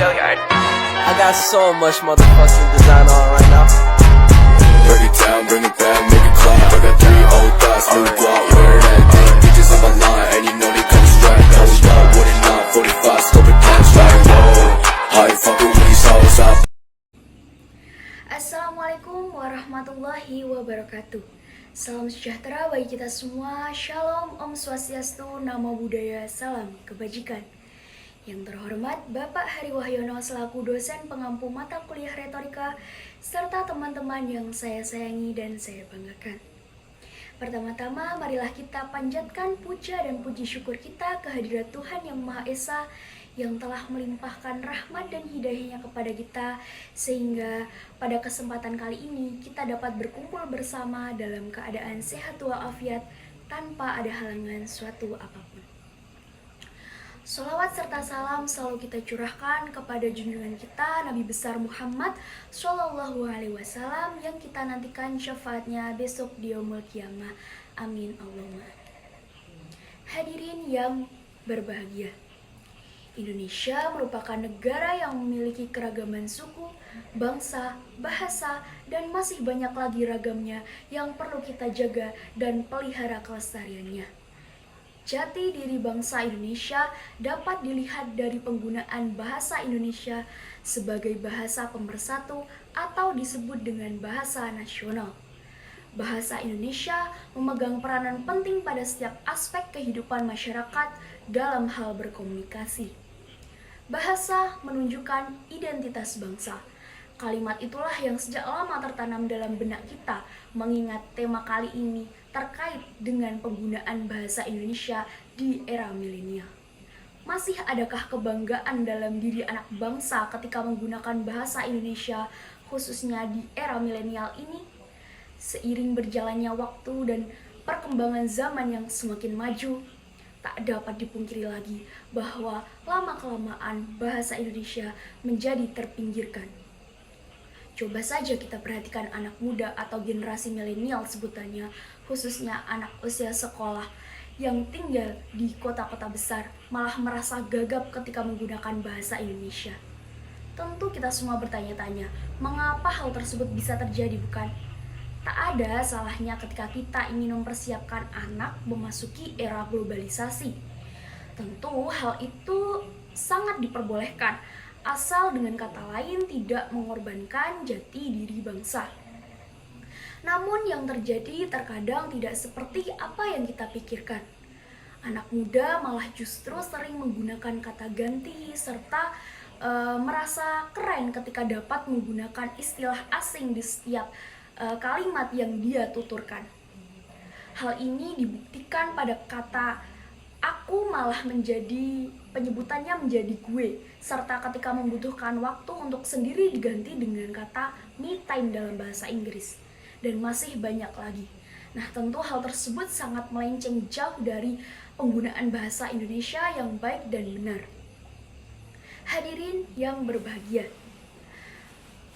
I got so much motherfucking design on right now. Break it down, bring it back, make it clap. I got 3 old thoughts, new guap, wear that thing. Bitches on my line, and you know they come strapped. Hold up, what it not, 45, scope it down, like whoa. How you fucking with these hoes up? Assalamualaikum warahmatullahi wabarakatuh. Salam sejahtera bagi kita semua. Shalom, Om Swastiastu, Namo Buddhaya, salam kebajikan. Yang terhormat Bapak Hari Wahyono selaku dosen pengampu mata kuliah retorika, serta teman-teman yang saya sayangi dan saya banggakan. Pertama-tama, marilah kita panjatkan puja dan puji syukur kita kehadirat Tuhan Yang Maha Esa yang telah melimpahkan rahmat dan hidayahnya kepada kita, sehingga pada kesempatan kali ini kita dapat berkumpul bersama dalam keadaan sehat walafiat tanpa ada halangan suatu apapun. Sholawat serta salam selalu kita curahkan kepada junjungan kita Nabi besar Muhammad Shallallahu Alaihi Wasallam yang kita nantikan syafaatnya besok di Yaumul Qiyamah. Amin Allahumma. Hadirin yang berbahagia, Indonesia merupakan negara yang memiliki keragaman suku, bangsa, bahasa, dan masih banyak lagi ragamnya yang perlu kita jaga dan pelihara kelestariannya. Jati diri bangsa Indonesia dapat dilihat dari penggunaan bahasa Indonesia sebagai bahasa pemersatu atau disebut dengan bahasa nasional. Bahasa Indonesia memegang peranan penting pada setiap aspek kehidupan masyarakat dalam hal berkomunikasi. Bahasa menunjukkan identitas bangsa. Kalimat itulah yang sejak lama tertanam dalam benak kita, mengingat tema kali ini terkait dengan penggunaan bahasa Indonesia di era milenial. Masih adakah kebanggaan dalam diri anak bangsa ketika menggunakan bahasa Indonesia, khususnya di era milenial ini? Seiring berjalannya waktu dan perkembangan zaman yang semakin maju, tak dapat dipungkiri lagi bahwa lama-kelamaan bahasa Indonesia menjadi terpinggirkan. Coba saja kita perhatikan anak muda atau generasi milenial sebutannya, khususnya anak usia sekolah yang tinggal di kota-kota besar, malah merasa gagap ketika menggunakan bahasa Indonesia. Tentu kita semua bertanya-tanya, mengapa hal tersebut bisa terjadi, bukan? Tak ada salahnya ketika kita ingin mempersiapkan anak memasuki era globalisasi. Tentu hal itu sangat diperbolehkan, asal dengan kata lain tidak mengorbankan jati diri bangsa. Namun yang terjadi terkadang tidak seperti apa yang kita pikirkan. Anak muda malah justru sering menggunakan kata ganti serta merasa keren ketika dapat menggunakan istilah asing di setiap kalimat yang dia tuturkan. Hal ini dibuktikan pada kata aku malah menjadi penyebutannya menjadi gue, serta ketika membutuhkan waktu untuk sendiri diganti dengan kata me time dalam bahasa Inggris, dan masih banyak lagi. Nah, tentu hal tersebut sangat melenceng jauh dari penggunaan bahasa Indonesia yang baik dan benar. Hadirin yang berbahagia,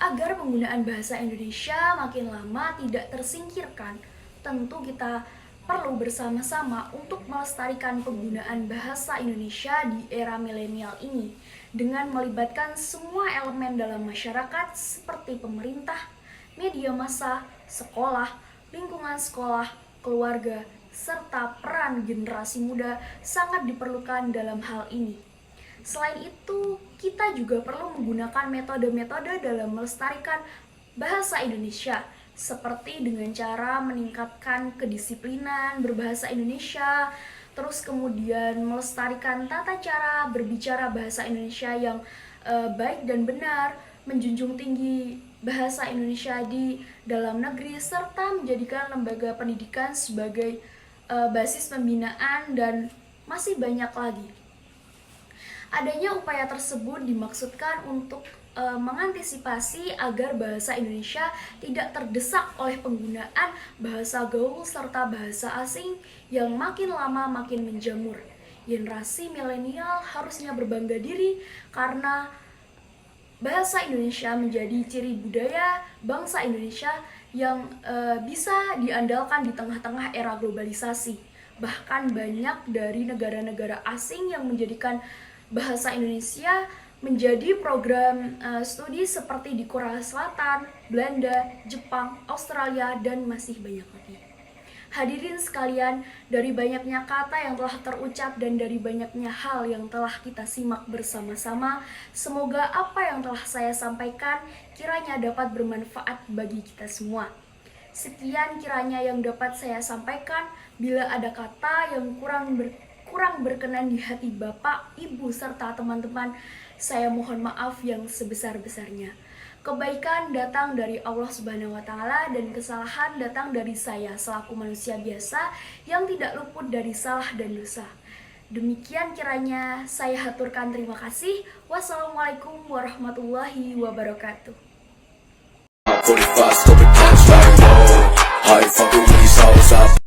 agar penggunaan bahasa Indonesia makin lama tidak tersingkirkan, tentu kita perlu bersama-sama untuk melestarikan penggunaan bahasa Indonesia di era milenial ini dengan melibatkan semua elemen dalam masyarakat seperti pemerintah, media massa, sekolah, lingkungan sekolah, keluarga, serta peran generasi muda sangat diperlukan dalam hal ini. Selain itu, kita juga perlu menggunakan metode-metode dalam melestarikan bahasa Indonesia, seperti dengan cara meningkatkan kedisiplinan berbahasa Indonesia, terus kemudian melestarikan tata cara berbicara bahasa Indonesia yang baik dan benar, menjunjung tinggi bahasa Indonesia di dalam negeri, serta menjadikan lembaga pendidikan sebagai basis pembinaan, dan masih banyak lagi. Adanya upaya tersebut dimaksudkan untuk mengantisipasi agar bahasa Indonesia tidak terdesak oleh penggunaan bahasa gaul serta bahasa asing yang makin lama makin menjamur. Generasi milenial harusnya berbangga diri karena bahasa Indonesia menjadi ciri budaya bangsa Indonesia yang bisa diandalkan di tengah-tengah era globalisasi. Bahkan banyak dari negara-negara asing yang menjadikan bahasa Indonesia menjadi program studi seperti di Korea Selatan, Belanda, Jepang, Australia, dan masih banyak lagi. Hadirin sekalian, dari banyaknya kata yang telah terucap dan dari banyaknya hal yang telah kita simak bersama-sama, semoga apa yang telah saya sampaikan kiranya dapat bermanfaat bagi kita semua. Sekian kiranya yang dapat saya sampaikan. Bila ada kata yang kurang berkenan di hati Bapak, Ibu, serta teman-teman, saya mohon maaf yang sebesar-besarnya. Kebaikan datang dari Allah Subhanahu wa Ta'ala dan kesalahan datang dari saya selaku manusia biasa yang tidak luput dari salah dan dosa. Demikian kiranya saya haturkan terima kasih. Wassalamualaikum warahmatullahi wabarakatuh. 45, stupid catch like, whoa. I ain't fucking with these hoes up.